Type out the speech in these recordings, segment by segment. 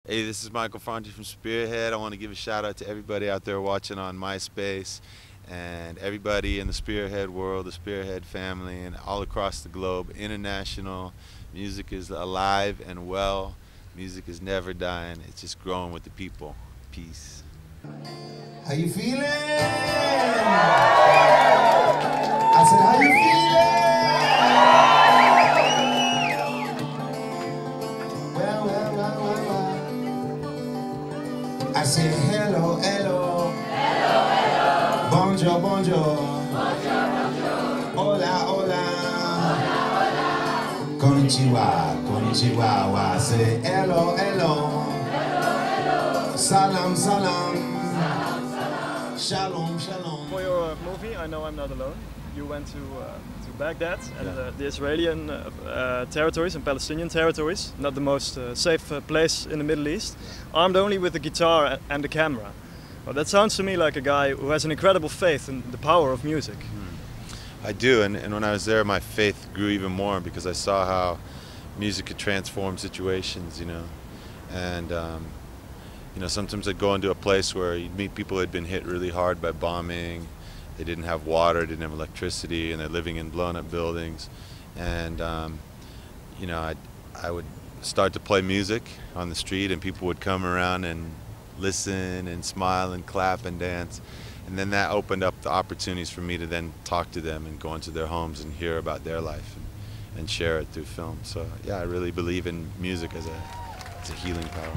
Hey, this is Michael Franti from Spearhead. I want to give a shout out to everybody out there watching on MySpace and everybody in the Spearhead world, the Spearhead family, and all across the globe. International music is alive and well. Music is never dying. It's just growing with the people. Peace. How you feeling? I said, how you feeling? Well. I said, hello, hello. Hello, hello. Bonjour, bonjour. Bonjour, bonjour. Hola, hola. Hola, hola. Konnichiwa, konnichiwa. I said, hello, hello. Hello, hello. Salam, salam. Shalom, shalom. For your movie, I Know I'm Not Alone, you went to Baghdad and the Israeli territories and Palestinian territories, not the most safe place in the Middle East, armed only with a guitar and a camera. Well, that sounds to me like a guy who has an incredible faith in the power of music. I do, and when I was there, my faith grew even more because I saw how music could transform situations, and sometimes I'd go into a place where you'd meet people who had been hit really hard by bombing. They didn't have water, didn't have electricity, and they're living in blown-up buildings. And I would start to play music on the street, and people would come around and listen and smile and clap and dance. And then that opened up the opportunities for me to then talk to them and go into their homes and hear about their life and share it through film. So yeah, I really believe in music as a healing power.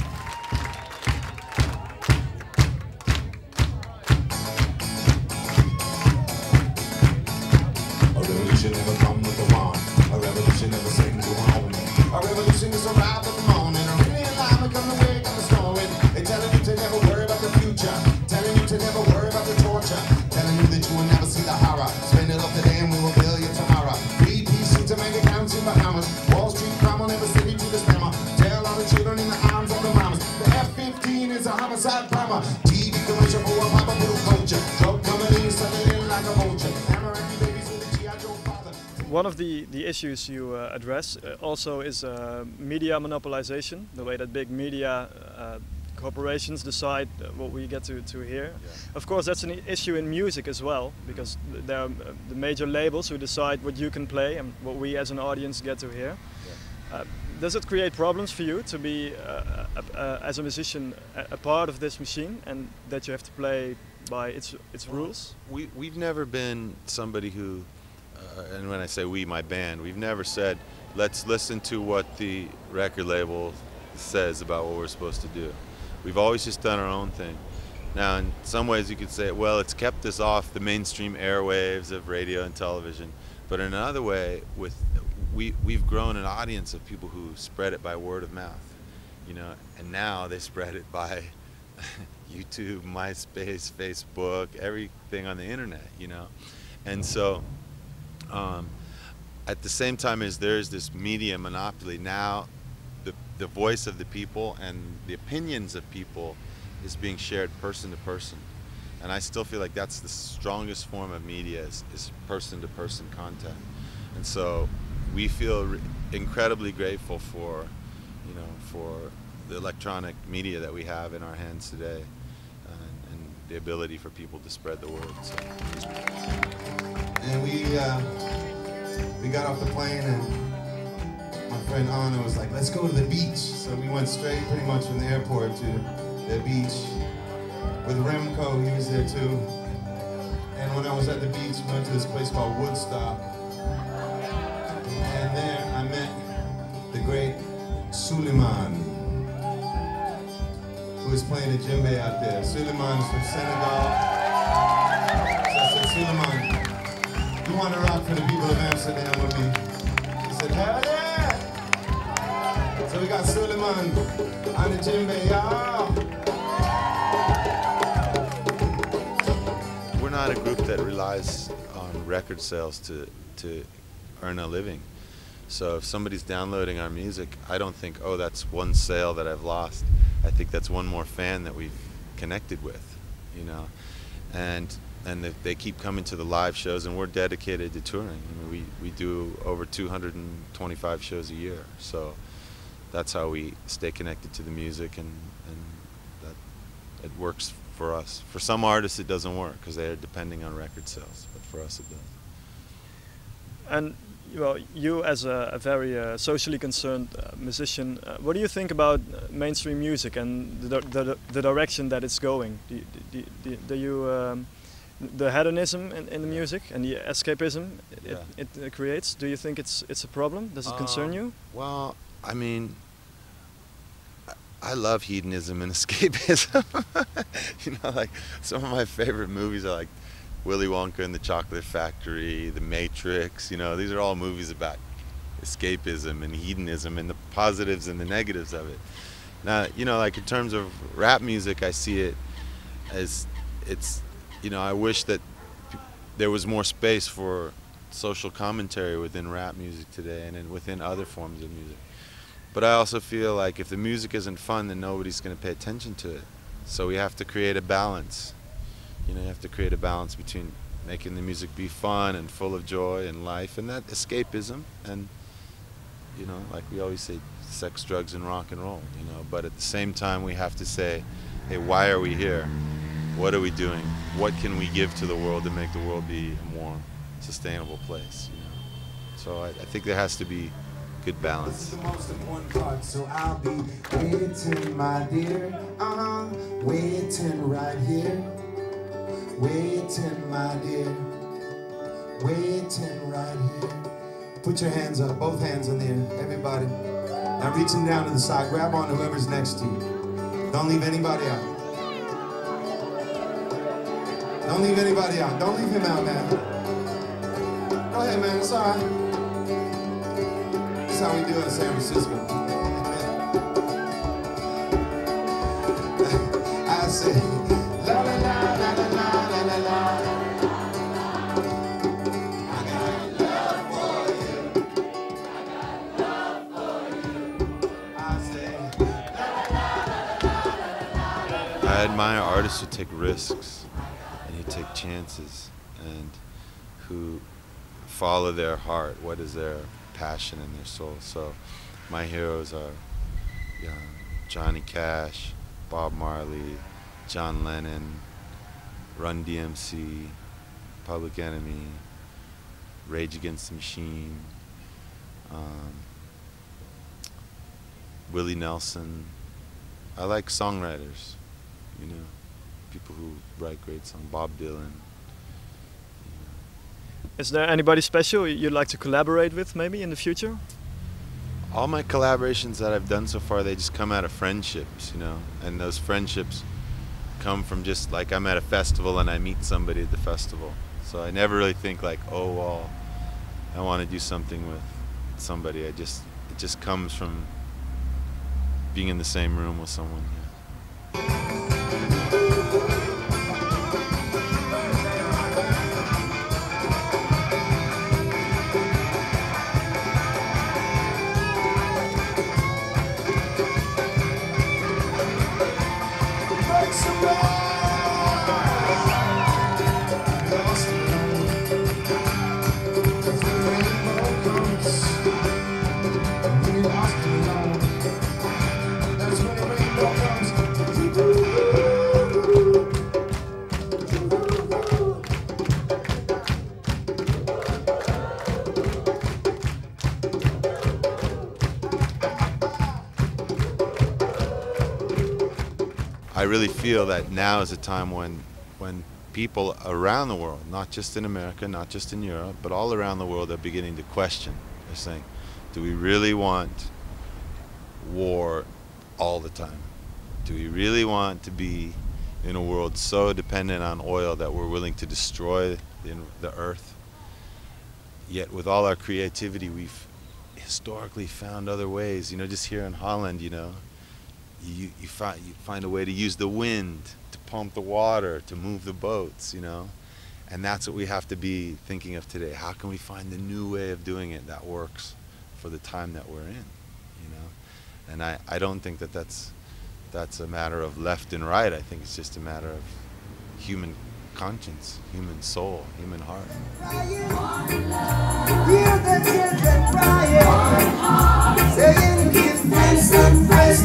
A revolution never come with a wand. A revolution never sings alone. A revolution is arrived at the morning. A really alive and come the way, come the storming. They telling you to never worry about the future. Telling you to never worry about the torture. Telling you that you will never see the horror. Spend it up today and we will bill you tomorrow. Read PC to make accounts in Bahamas. Wall Street crime on every city to the spammer. Tell all the children in the arms of the mamas. The F-15 is a homicide bomber. TV commercial for a pop blue culture. Drug companies selling in like a vulture. One of the issues you address also is media monopolization, the way that big media corporations decide what we get to hear. Yeah. Of course, that's an issue in music as well, because there are the major labels who decide what you can play and what we as an audience get to hear. Yeah. Does it create problems for you to be, as a musician, a part of this machine, and that you have to play by its rules? We've never been somebody who, and when I say we, my band, we've never said, let's listen to what the record label says about what we're supposed to do. We've always just done our own thing. Now, in some ways you could say, well, it's kept us off the mainstream airwaves of radio and television. But in another way, we've grown an audience of people who spread it by word of mouth, and now they spread it by YouTube, MySpace, Facebook, everything on the internet, And so, at the same time as there's this media monopoly, now the voice of the people and the opinions of people is being shared person to person. And I still feel like that's the strongest form of media is person-to-person contact. And so we feel incredibly grateful for the electronic media that we have in our hands today, and the ability for people to spread the word. So. And we got off the plane, and my friend Anna was like, let's go to the beach. So we went straight pretty much from the airport to the beach with Remco. He was there too. And when I was at the beach, we went to this place called Woodstock. And there I met the great Suleiman, who was playing the djembe out there. Suleiman's from Senegal. So I said, Suleiman, you want to rock for the people of Amsterdam with me? He said, hell yeah! So we got Suleiman on the djembe, y'all. We're not a group that relies on record sales to earn a living. So if somebody's downloading our music, I don't think, oh, that's one sale that I've lost. I think that's one more fan that we've connected with, And they keep coming to the live shows, and we're dedicated to touring. We do over 225 shows a year. So that's how we stay connected to the music, and that it works for us. For some artists it doesn't work because they are depending on record sales, but for us it does. And well, you as a very socially concerned musician, what do you think about mainstream music and the direction that it's going? Do you the hedonism in the music and the escapism it creates? Do you think it's a problem? Does it concern you? Well, I mean, I love hedonism and escapism. You know, like some of my favorite movies are like Willy Wonka and the Chocolate Factory, The Matrix. You know, these are all movies about escapism and hedonism and the positives and the negatives of it. Now, you know, like in terms of rap music, I see it as it's, you know, I wish that there was more space for social commentary within rap music today and within other forms of music. But I also feel like if the music isn't fun, then nobody's going to pay attention to it. So we have to create a balance. You know, you have to create a balance between making the music be fun and full of joy and life and that escapism and, you know, like we always say, sex, drugs, and rock and roll, you know. But at the same time, we have to say, hey, why are we here? What are we doing? What can we give to the world to make the world be a more sustainable place, you know? So I think there has to be good balance. This is the most important part, so I'll be waiting, my dear. Waiting right here. Waiting, my dear. Waiting right here. Put your hands up, both hands in the air, everybody. Now reaching down to the side, grab on whoever's next to you. Don't leave anybody out. Don't leave anybody out. Don't leave him out, man. Go ahead, man, it's all right. This is how we do it in San Francisco. I say, la la la la la la la la. I got love for you. I got love for you. I say, la la la la la la la. I admire artists who take risks and who take chances and who follow their heart. What is their passion in their soul? So my heroes are Johnny Cash, Bob Marley, John Lennon, Run DMC, Public Enemy, Rage Against the Machine, Willie Nelson. I like songwriters, you know, people who write great songs. Bob Dylan. Is there anybody special you'd like to collaborate with maybe in the future? All my collaborations that I've done so far, they just come out of friendships, you know, and those friendships come from just like I'm at a festival and I meet somebody at the festival. So I never really think like, oh, well, I want to do something with somebody. It just comes from being in the same room with someone. Yeah. I really feel that now is a time when people around the world, not just in America, not just in Europe, but all around the world are beginning to question. They're saying, do we really want war all the time? Do we really want to be in a world so dependent on oil that we're willing to destroy the earth? Yet with all our creativity, we've historically found other ways. You know, just here in Holland, you know, you find a way to use the wind, to pump the water, to move the boats, you know. And that's what we have to be thinking of today. How can we find the new way of doing it that works for the time that we're in, you know? And I don't think that that's a matter of left and right. I think it's just a matter of human conscience, human soul, human heart. Hear the children crying, saying give thanks and praise